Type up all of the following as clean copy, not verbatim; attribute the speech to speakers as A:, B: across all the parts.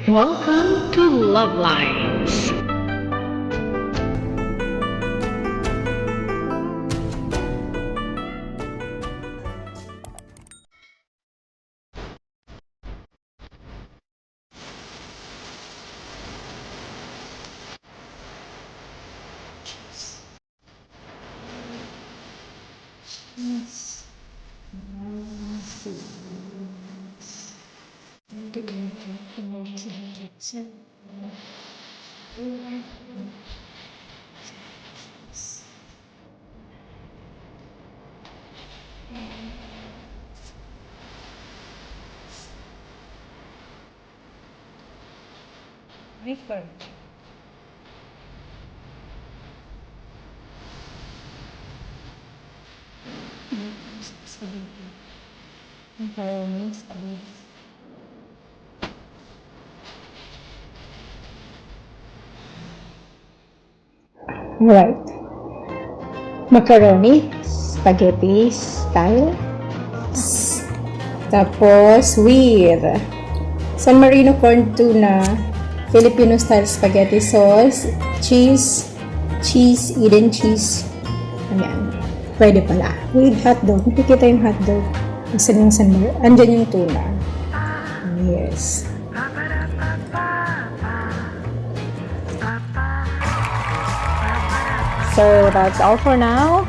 A: Welcome to Love Lines.
B: Refer.
C: Right. Macaroni, spaghetti style. Tapos, with San Marino corn tuna, Filipino style spaghetti sauce, cheese, Eden cheese. Ayan. Pwede pala. With hotdog. Nakikita yung hotdog. Asan yung San Marino? Andyan yung tuna. Yes.
B: So that's all for now.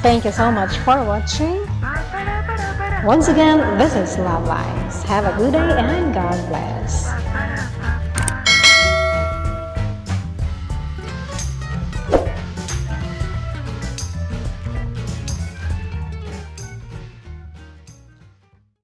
B: Thank you so much for watching. Once again, this is Love Lines. Have a good day and God bless.